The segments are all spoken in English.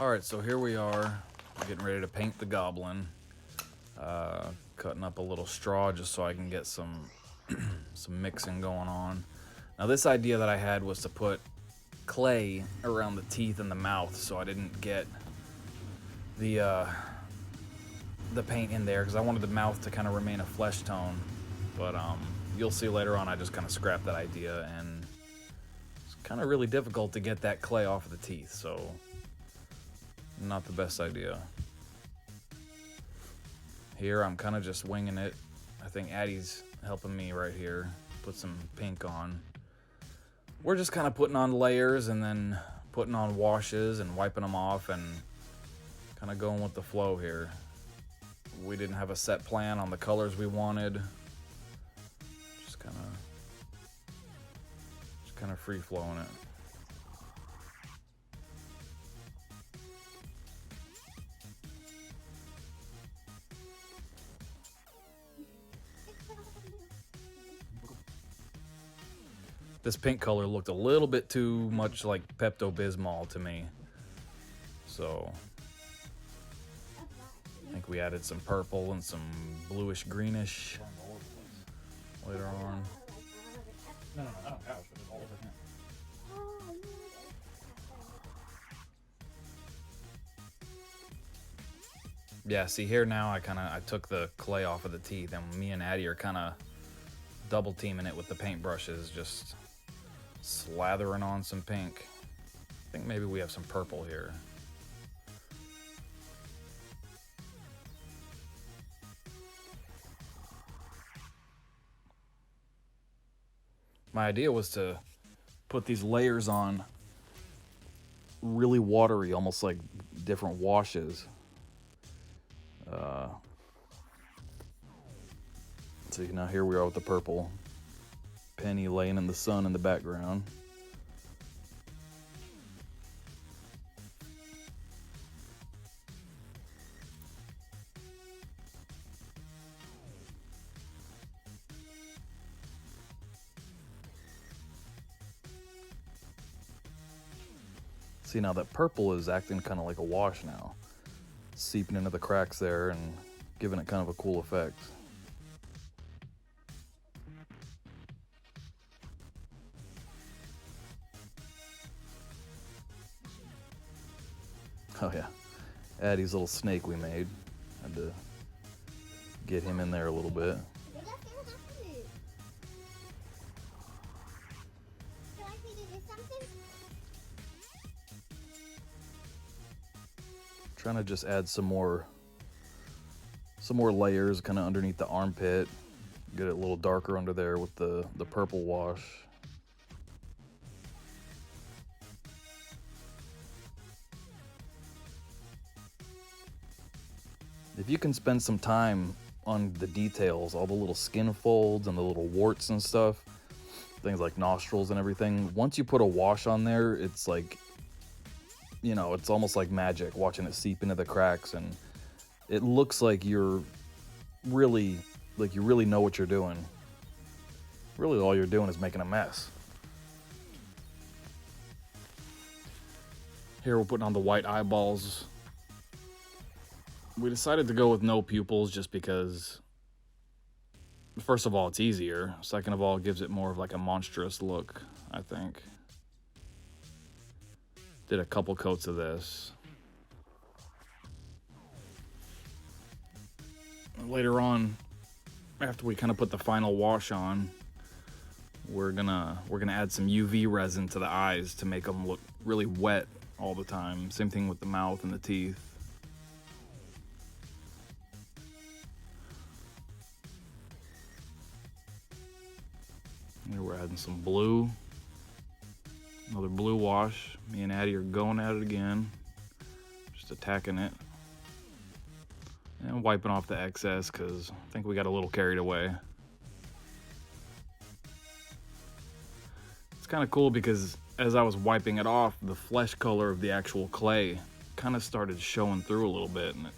Alright, so here we are, getting ready to paint the Goblin. Cutting up a little straw just so I can get some mixing going on. Now this idea that I had was to put clay around the teeth and the mouth so I didn't get the paint in there because I wanted the mouth to kind of remain a flesh tone. But you'll see later on I just kind of scrapped that idea, and it's kind of really difficult to get that clay off of the teeth, so not the best idea. Here I'm kind of just winging it. I think Addie's helping me right here put some pink on. We're just kind of putting on layers and then putting on washes and wiping them off and kind of going with the flow here. We didn't have a set plan on the colors we wanted. Just kind of free flowing it. This pink color looked a little bit too much like Pepto-Bismol to me. So I think we added some purple and some bluish greenish later on. No, I don't have it. It's all over him. Yeah, see here now I took the clay off of the teeth, and me and Addie are kind of double teaming it with the paintbrushes, just slathering on some pink. I think maybe we have some purple here. My idea was to put these layers on really watery, almost like different washes. See, now here we are with the purple. Penny laying in the sun in the background. See, now that purple is acting kind of like a wash now. Seeping into the cracks there and giving it kind of a cool effect. Oh yeah, Addie's little snake we made. Had to get him in there a little bit. Trying to just add some more layers kind of underneath the armpit. Get it a little darker under there with the purple wash. If you can spend some time on the details, all the little skin folds and the little warts and stuff, things like nostrils and everything, once you put a wash on there, it's like, you know, it's almost like magic watching it seep into the cracks, and it looks like you really know what you're doing. Really all you're doing is making a mess. Here we're putting on the white eyeballs. We decided to go with no pupils just because, first of all, it's easier. Second of all, it gives it more of like a monstrous look, I think. Did a couple coats of this. Later on, after we kind of put the final wash on, we're gonna add some UV resin to the eyes to make them look really wet all the time. Same thing with the mouth and the teeth. Here we're adding some blue. Another blue wash. Me and Addie are going at it again. Just attacking it. And wiping off the excess because I think we got a little carried away. It's kind of cool because as I was wiping it off, the flesh color of the actual clay kind of started showing through a little bit, and it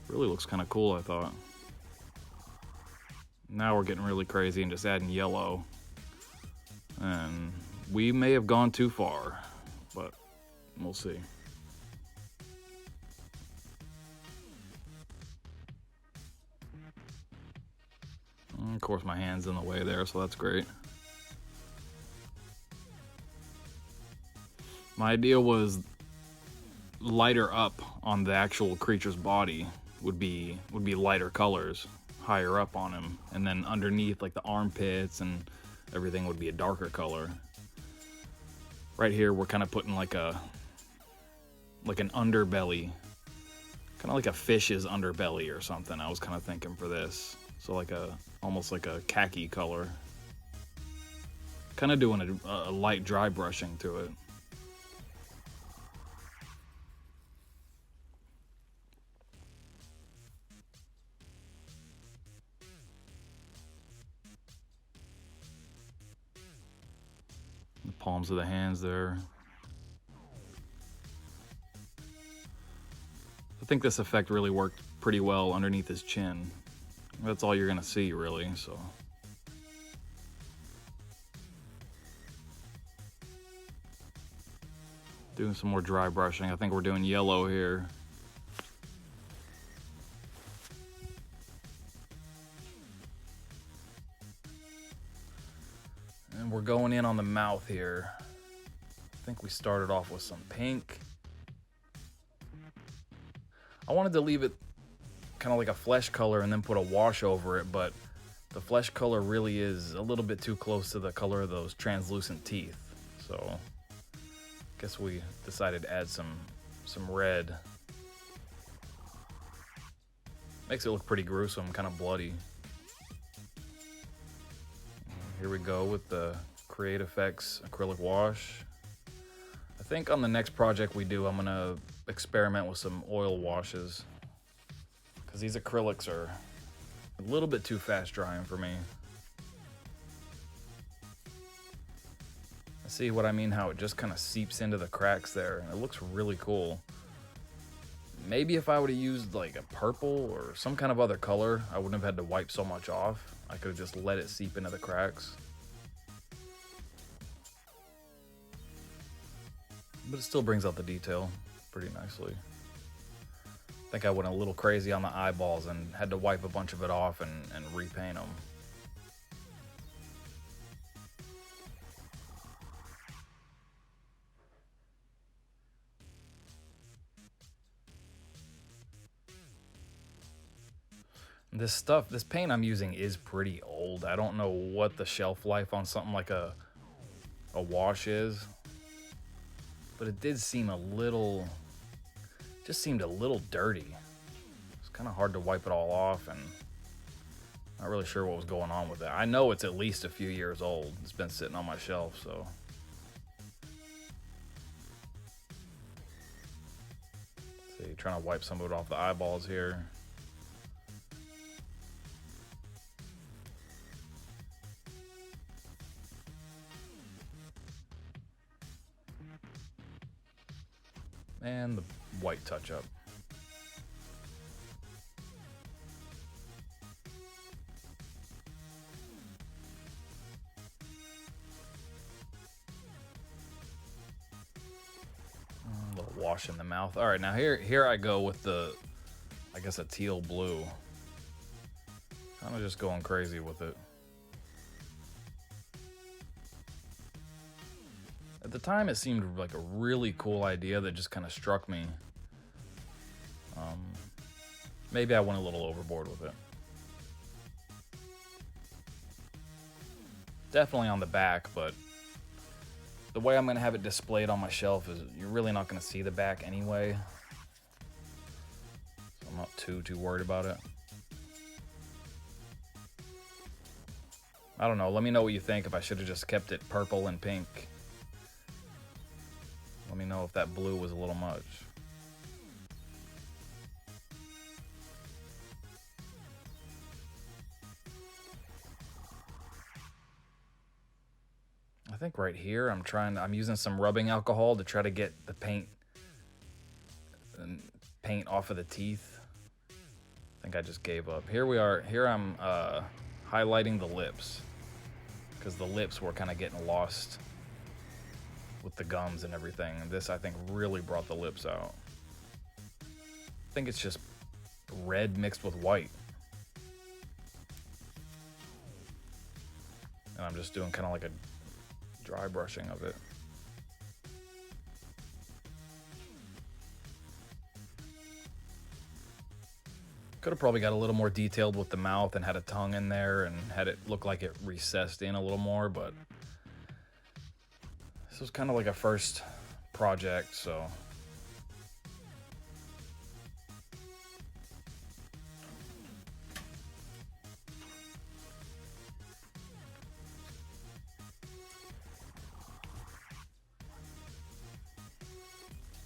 really looks kind of cool, I thought. Now we're getting really crazy and just adding yellow. And we may have gone too far, but we'll see. And of course my hand's in the way there, so that's great. My idea was lighter up on the actual creature's body would be lighter colors higher up on him, and then underneath, like the armpits and everything, would be a darker color. Right here we're kind of putting like an underbelly, kind of like a fish's underbelly or something. I was kind of thinking for this, so like almost like a khaki color, kind of doing a light dry brushing to it. The palms of the hands there. I think this effect really worked pretty well underneath his chin. That's all you're gonna see, really, so. Doing some more dry brushing. I think we're doing yellow here. And we're going in on the mouth here. I think we started off with some pink. I wanted to leave it kind of like a flesh color and then put a wash over it, but the flesh color really is a little bit too close to the color of those translucent teeth. So I guess we decided to add some red. Makes it look pretty gruesome, kind of bloody. Here we go with the Create Effects acrylic wash. I think on the next project we do, I'm gonna experiment with some oil washes, because these acrylics are a little bit too fast drying for me. See what I mean? How it just kind of seeps into the cracks there, and it looks really cool. Maybe if I would have used like a purple or some kind of other color, I wouldn't have had to wipe so much off. I could have just let it seep into the cracks. But it still brings out the detail pretty nicely. I think I went a little crazy on the eyeballs and had to wipe a bunch of it off and repaint them. This paint I'm using is pretty old. I don't know what the shelf life on something like a wash is, but it did seem just seemed a little dirty. It's kind of hard to wipe it all off, and not really sure what was going on with it. I know it's at least a few years old. It's been sitting on my shelf, so. Let's see, trying to wipe some of it off the eyeballs here. And the white touch-up. A little wash in the mouth. All right, now here I go with the, I guess, a teal blue. Kind of just going crazy with it. At the time, it seemed like a really cool idea that just kind of struck me. Maybe I went a little overboard with it. Definitely on the back, but the way I'm going to have it displayed on my shelf is you're really not going to see the back anyway. So I'm not too worried about it. I don't know. Let me know what you think, if I should have just kept it purple and pink. Let me know if that blue was a little much. I think right here I'm using some rubbing alcohol to try to get the paint off of the teeth. I think I just gave up. Here we are. Here I'm highlighting the lips, because the lips were kind of getting lost with the gums and everything. And this, I think, really brought the lips out. I think it's just red mixed with white. And I'm just doing kind of like a dry brushing of it. Could have probably got a little more detailed with the mouth and had a tongue in there and had it look like it recessed in a little more, but this was kind of like a first project, so.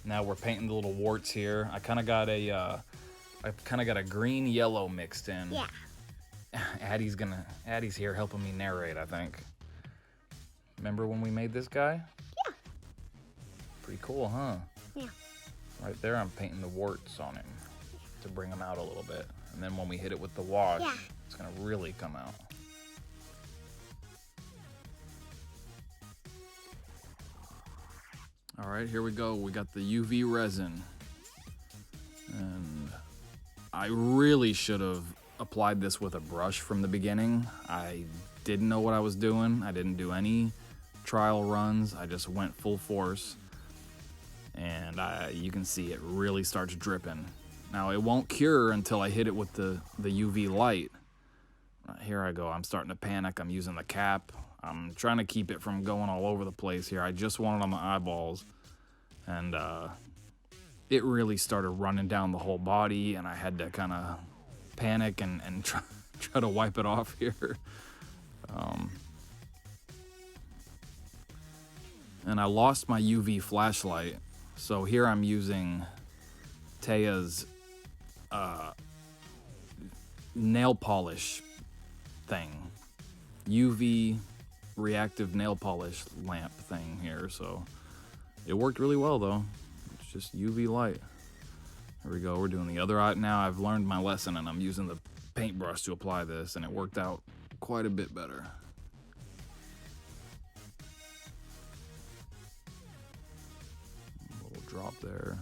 Now we're painting the little warts here. I kind of got a green yellow mixed in. Yeah. Addie's here helping me narrate, I think. Remember when we made this guy? Yeah. Pretty cool, huh? Yeah. Right there, I'm painting the warts on him to bring him out a little bit. And then when we hit it with the wash, it's gonna really come out. All right, here we go. We got the UV resin. And I really should have applied this with a brush from the beginning. I didn't know what I was doing. I didn't do any trial runs. I just went full force. And you can see it really starts dripping. Now, it won't cure until I hit it with the UV light. Here I go. I'm starting to panic. I'm using the cap. I'm trying to keep it from going all over the place here. I just want it on the eyeballs. And it really started running down the whole body, and I had to kind of panic and try to wipe it off here. And I lost my UV flashlight. So here I'm using Taya's nail polish thing. UV reactive nail polish lamp thing here. So it worked really well though. It's just UV light. Here we go. We're doing the other eye now. I've learned my lesson and I'm using the paintbrush to apply this, and it worked out quite a bit better. A little drop there.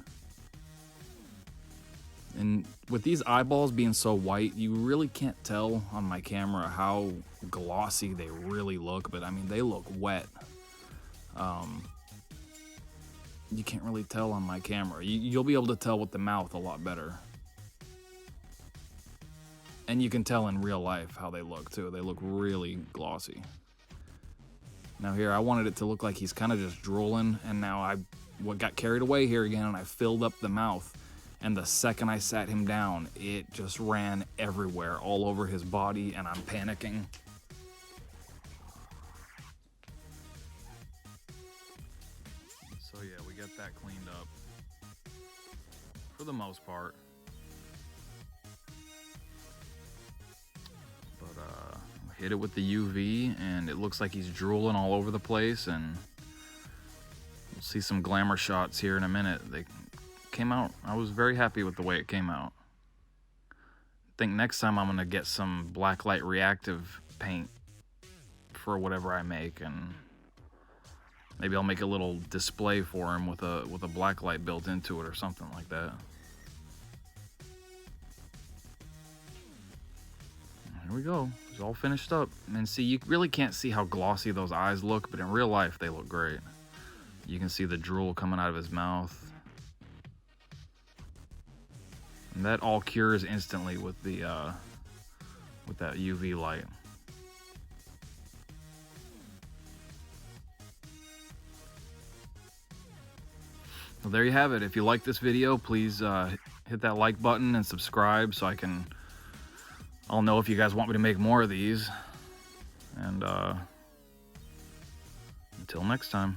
And with these eyeballs being so white, you really can't tell on my camera how glossy they really look, but I mean, they look wet. You can't really tell on my camera. You'll be able to tell with the mouth a lot better. And you can tell in real life how they look too. They look really glossy. Now here, I wanted it to look like he's kind of just drooling, and now I got carried away here again, and I filled up the mouth. And the second I sat him down, it just ran everywhere, all over his body, and I'm panicking. So yeah, we got that cleaned up for the most part. But hit it with the UV, and it looks like he's drooling all over the place, and we'll see some glamour shots here in a minute. They came out. I was very happy with the way it came out. I think next time I'm gonna get some blacklight reactive paint for whatever I make, and maybe I'll make a little display for him with a blacklight built into it or something like that. Here we go. It's all finished up. And see, you really can't see how glossy those eyes look, but in real life they look great. You can see the drool coming out of his mouth. And that all cures instantly with the with that UV light. Well, there you have it. If you like this video, please hit that like button and subscribe so I'll know if you guys want me to make more of these. And until next time.